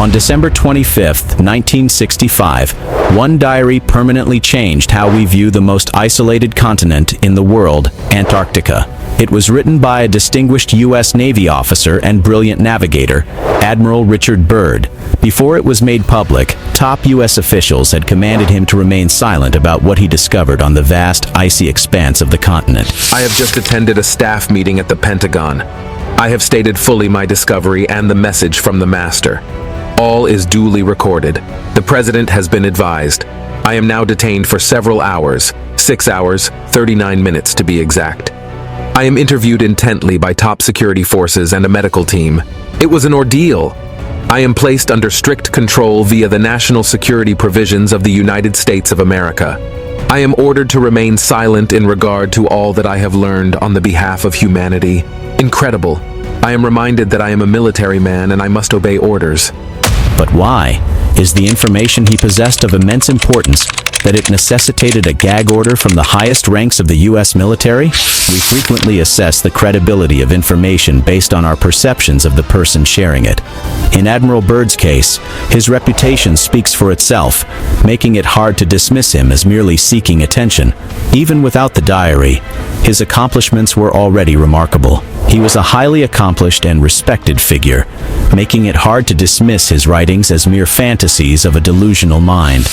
On December 25, 1965, one diary permanently changed how we view the most isolated continent in the world, Antarctica. It was written by a distinguished U.S. Navy officer and brilliant navigator, Admiral Richard Byrd. Before it was made public, top U.S. officials had commanded him to remain silent about what he discovered on the vast, icy expanse of the continent. I have just attended a staff meeting at the Pentagon. I have stated fully my discovery and the message from the master. All is duly recorded. The president has been advised. I am now detained for several hours, 6 hours, 39 minutes to be exact. I am interviewed intently by top security forces and a medical team. It was an ordeal. I am placed under strict control via the national security provisions of the United States of America. I am ordered to remain silent in regard to all that I have learned on the behalf of humanity. Incredible. I am reminded that I am a military man and I must obey orders. But why? Is the information he possessed of immense importance that it necessitated a gag order from the highest ranks of the U.S. military? We frequently assess the credibility of information based on our perceptions of the person sharing it. In Admiral Byrd's case, his reputation speaks for itself, making it hard to dismiss him as merely seeking attention. Even without the diary, his accomplishments were already remarkable. He was a highly accomplished and respected figure, making it hard to dismiss his writings as mere fantasies of a delusional mind.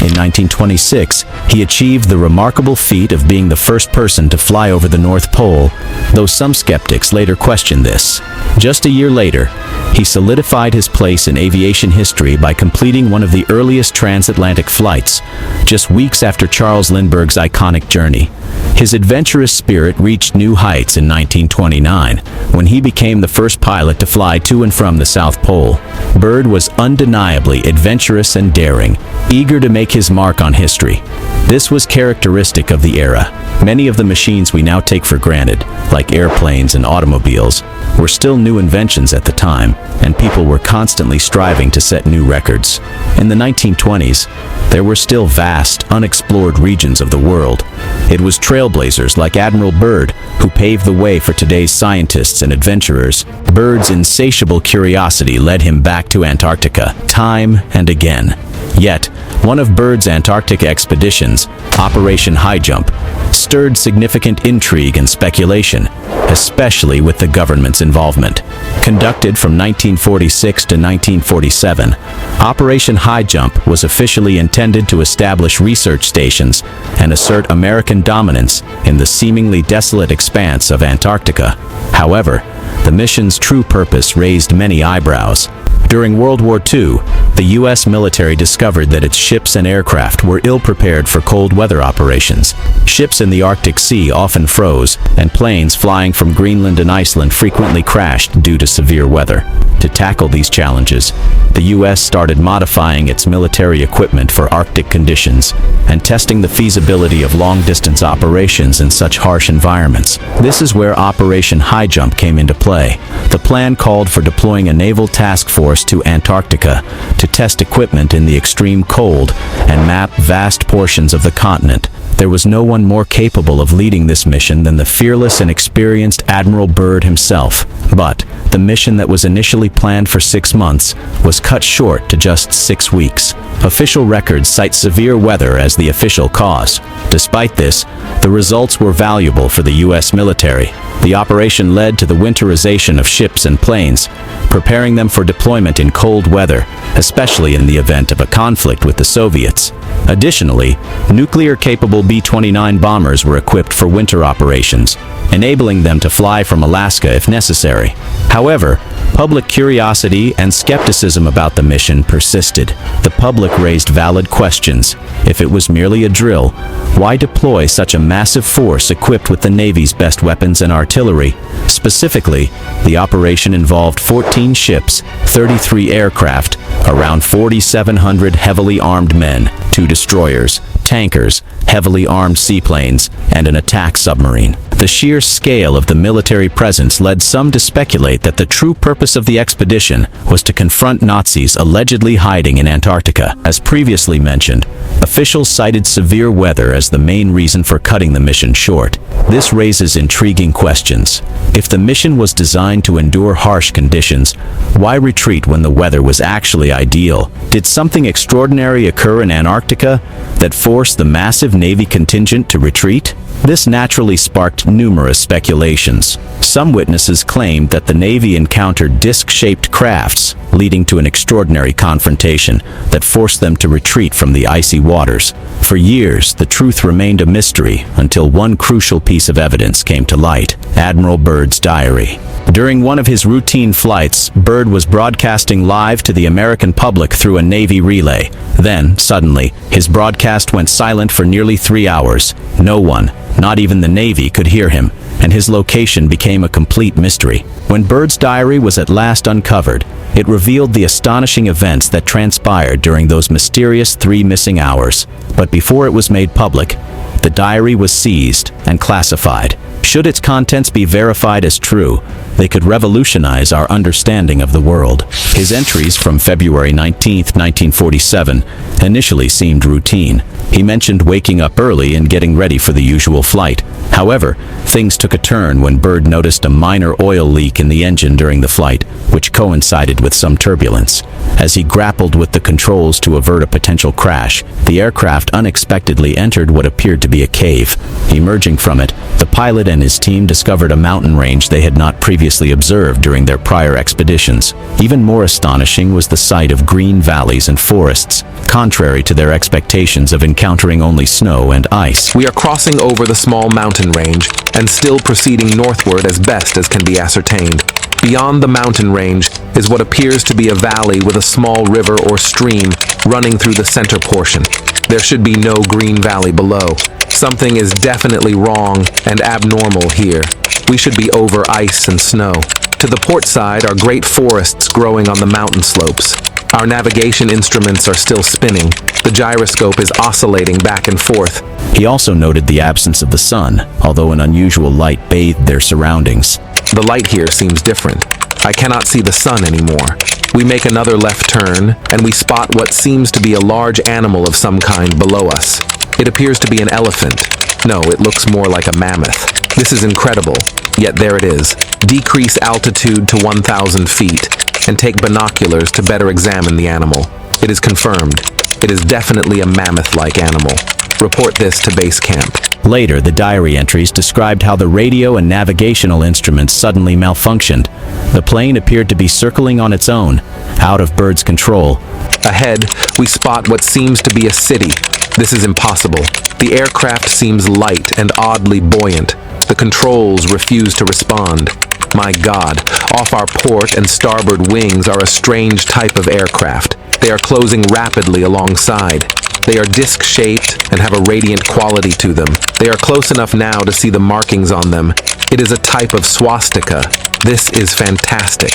In 1926, he achieved the remarkable feat of being the first person to fly over the North Pole, though some skeptics later questioned this. Just a year later, he solidified his place in aviation history by completing one of the earliest transatlantic flights, just weeks after Charles Lindbergh's iconic journey. His adventurous spirit reached new heights in 1929, when he became the first pilot to fly to and from the South Pole. Byrd was undeniably adventurous and daring, eager to make his mark on history. This was characteristic of the era. Many of the machines we now take for granted, like airplanes and automobiles, were still new inventions at the time, and people were constantly striving to set new records. In the 1920s, there were still vast, unexplored regions of the world. It was trailblazers like Admiral Byrd who paved the way for today's scientists and adventurers. Byrd's insatiable curiosity led him back to Antarctica, time and again. Yet, one of Byrd's Antarctic expeditions, Operation Highjump, stirred significant intrigue and speculation, especially with the government's involvement. Conducted from 1946 to 1947, Operation Highjump was officially intended to establish research stations and assert American dominance in the seemingly desolate expanse of Antarctica. However, the mission's true purpose raised many eyebrows. During World War II, the U.S. military discovered that its ships and aircraft were ill-prepared for cold weather operations. Ships in the Arctic Sea often froze, and planes flying from Greenland and Iceland frequently crashed due to severe weather. To tackle these challenges, the U.S. started modifying its military equipment for Arctic conditions and testing the feasibility of long-distance operations in such harsh environments. This is where Operation Highjump came into play. The plan called for deploying a naval task force to Antarctica to test equipment in the extreme cold and map vast portions of the continent. There was no one more capable of leading this mission than the fearless and experienced Admiral Byrd himself. But the mission that was initially planned for 6 months was cut short to just 6 weeks. Official records cite severe weather as the official cause. Despite this, the results were valuable for the U.S. military. The operation led to the winterization of ships and planes, preparing them for deployment in cold weather, especially in the event of a conflict with the Soviets. Additionally, nuclear-capable B-29 bombers were equipped for winter operations, enabling them to fly from Alaska if necessary. However, public curiosity and skepticism about the mission persisted. The public raised valid questions. If it was merely a drill, why deploy such a massive force equipped with the Navy's best weapons and artillery? Specifically, the operation involved 14 ships, 33 aircraft, around 4,700 heavily armed men, 2 destroyers, tankers, heavily armed seaplanes, and an attack submarine. The sheer scale of the military presence led some to speculate that the true purpose of the expedition was to confront Nazis allegedly hiding in Antarctica. As previously mentioned, officials cited severe weather as the main reason for cutting the mission short. This raises intriguing questions. If the mission was designed to endure harsh conditions, why retreat when the weather was actually ideal? Did something extraordinary occur in Antarctica that forced the massive Navy contingent to retreat? This naturally sparked numerous speculations. Some witnesses claimed that the Navy encountered disc-shaped crafts, leading to an extraordinary confrontation that forced them to retreat from the icy waters. For years, the truth remained a mystery until one crucial piece of evidence came to light: Admiral Byrd's diary. During one of his routine flights, Byrd was broadcasting live to the American public through a Navy relay. Then, suddenly, his broadcast went silent for nearly 3 hours. No one, not even the Navy, could hear him, and his location became a complete mystery. When Byrd's diary was at last uncovered, it revealed the astonishing events that transpired during those mysterious 3 missing hours. But before it was made public, the diary was seized and classified. Should its contents be verified as true, they could revolutionize our understanding of the world. His entries from February 19, 1947, initially seemed routine. He mentioned waking up early and getting ready for the usual flight. However, things took a turn when Byrd noticed a minor oil leak in the engine during the flight, which coincided with some turbulence. As he grappled with the controls to avert a potential crash, the aircraft unexpectedly entered what appeared to be a cave. Emerging from it, the pilot and his team discovered a mountain range they had not previously observed during their prior expeditions. Even more astonishing was the sight of green valleys and forests, contrary to their expectations of encountering only snow and ice. We are crossing over the small mountain range and still proceeding northward as best as can be ascertained. Beyond the mountain range is what appears to be a valley with a small river or stream running through the center portion. There should be no green valley below. Something is definitely wrong and abnormal here. We should be over ice and snow. To the port side are great forests growing on the mountain slopes. Our navigation instruments are still spinning. The gyroscope is oscillating back and forth. He also noted the absence of the sun, although an unusual light bathed their surroundings. The light here seems different. I cannot see the sun anymore. We make another left turn, and we spot what seems to be a large animal of some kind below us. It appears to be an elephant. No, it looks more like a mammoth. This is incredible, yet there it is. Decrease altitude to 1,000 feet, and take binoculars to better examine the animal. It is confirmed. It is definitely a mammoth-like animal. Report this to base camp. Later, the diary entries described how the radio and navigational instruments suddenly malfunctioned. The plane appeared to be circling on its own, out of Byrd's control. Ahead, we spot what seems to be a city. This is impossible. The aircraft seems light and oddly buoyant. The controls refuse to respond. My God, off our port and starboard wings are a strange type of aircraft. They are closing rapidly alongside. They are disc-shaped and have a radiant quality to them. They are close enough now to see the markings on them. It is a type of swastika. This is fantastic.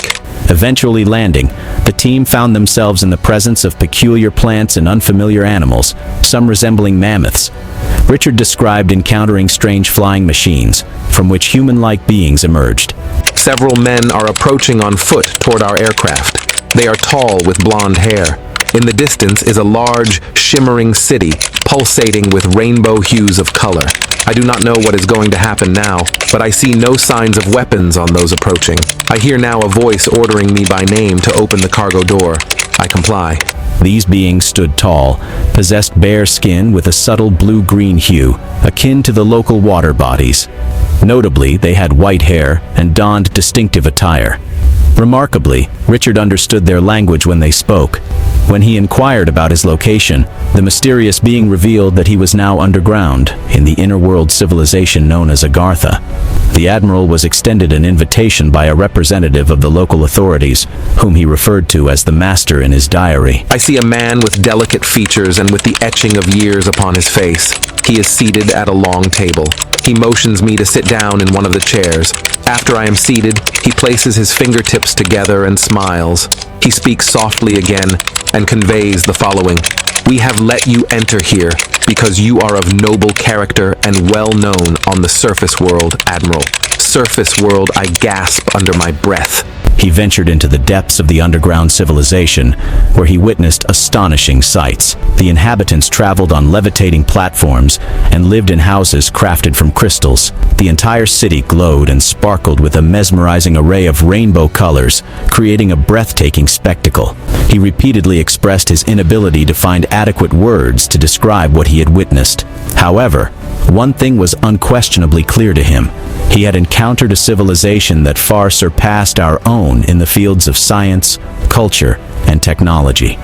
Eventually landing, the team found themselves in the presence of peculiar plants and unfamiliar animals, some resembling mammoths. Richard described encountering strange flying machines, from which human-like beings emerged. Several men are approaching on foot toward our aircraft. They are tall with blonde hair. In the distance is a large, shimmering city, pulsating with rainbow hues of color. I do not know what is going to happen now, but I see no signs of weapons on those approaching. I hear now a voice ordering me by name to open the cargo door. I comply. These beings stood tall, possessed bare skin with a subtle blue-green hue, akin to the local water bodies. Notably, they had white hair and donned distinctive attire. Remarkably, Richard understood their language when they spoke. When he inquired about his location, the mysterious being revealed that he was now underground, in the inner-world civilization known as Agartha. The Admiral was extended an invitation by a representative of the local authorities, whom he referred to as the Master in his diary. I see a man with delicate features and with the etching of years upon his face. He is seated at a long table. He motions me to sit down in one of the chairs. After I am seated, he places his fingertips together and smiles. He speaks softly again and conveys the following. We have let you enter here because you are of noble character and well known on the surface world, Admiral. surface world, I gasp under my breath. He ventured into the depths of the underground civilization, where he witnessed astonishing sights. The inhabitants traveled on levitating platforms and lived in houses crafted from crystals. The entire city glowed and sparkled with a mesmerizing array of rainbow colors, creating a breathtaking spectacle. He repeatedly expressed his inability to find adequate words to describe what he had witnessed. However, one thing was unquestionably clear to him. He had encountered a civilization that far surpassed our own in the fields of science, culture, and technology.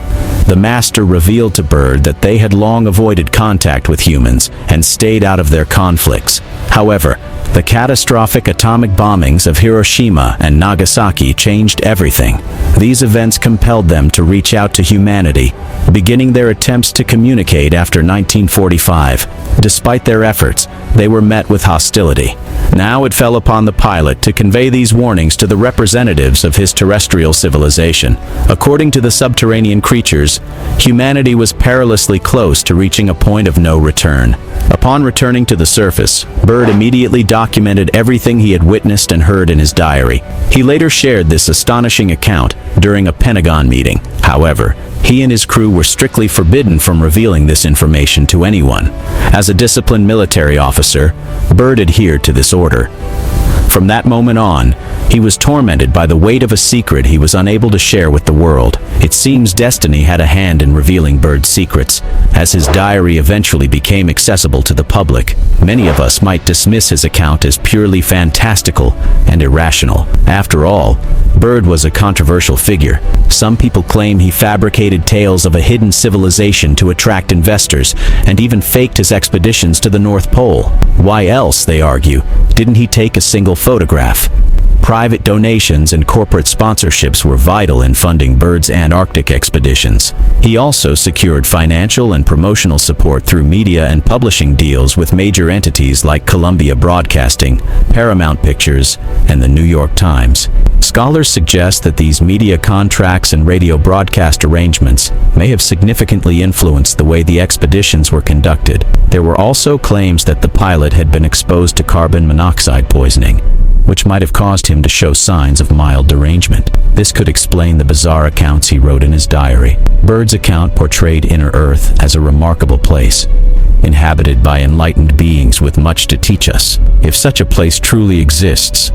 The master revealed to Byrd that they had long avoided contact with humans and stayed out of their conflicts. However, the catastrophic atomic bombings of Hiroshima and Nagasaki changed everything. These events compelled them to reach out to humanity, beginning their attempts to communicate after 1945. Despite their efforts, they were met with hostility. Now it fell upon the pilot to convey these warnings to the representatives of his terrestrial civilization. According to the subterranean creatures, humanity was perilously close to reaching a point of no return. Upon returning to the surface, Byrd immediately documented everything he had witnessed and heard in his diary. He later shared this astonishing account during a Pentagon meeting. However, he and his crew were strictly forbidden from revealing this information to anyone. As a disciplined military officer, Byrd adhered to this order. From that moment on, he was tormented by the weight of a secret he was unable to share with the world. It seems destiny had a hand in revealing Byrd's secrets, as his diary eventually became accessible to the public. Many of us might dismiss his account as purely fantastical and irrational. After all, Byrd was a controversial figure. Some people claim he fabricated tales of a hidden civilization to attract investors, and even faked his expeditions to the North Pole. Why else, they argue, didn't he take a single photograph? Private donations and corporate sponsorships were vital in funding Byrd's Antarctic expeditions. He also secured financial and promotional support through media and publishing deals with major entities like Columbia Broadcasting, Paramount Pictures, and the New York Times. Scholars suggest that these media contracts and radio broadcast arrangements may have significantly influenced the way the expeditions were conducted. There were also claims that the pilot had been exposed to carbon monoxide poisoning, which might have caused him to show signs of mild derangement. This could explain the bizarre accounts he wrote in his diary. Byrd's account portrayed Inner Earth as a remarkable place, inhabited by enlightened beings with much to teach us. If such a place truly exists,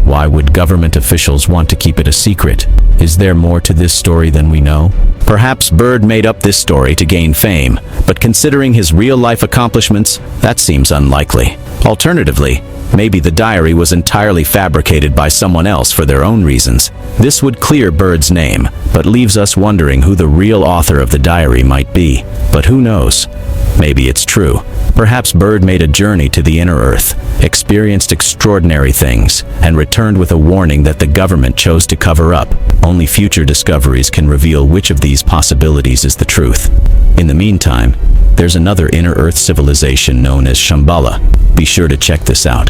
why would government officials want to keep it a secret? Is there more to this story than we know? Perhaps Byrd made up this story to gain fame, but considering his real-life accomplishments, that seems unlikely. Alternatively, maybe the diary was entirely fabricated by someone else for their own reasons. This would clear Byrd's name, but leaves us wondering who the real author of the diary might be. But who knows? Maybe it's true. Perhaps Byrd made a journey to the inner Earth, experienced extraordinary things, and returned with a warning that the government chose to cover up. Only future discoveries can reveal which of these possibilities is the truth. In the meantime, there's another inner Earth civilization known as Shambhala. Be sure to check this out.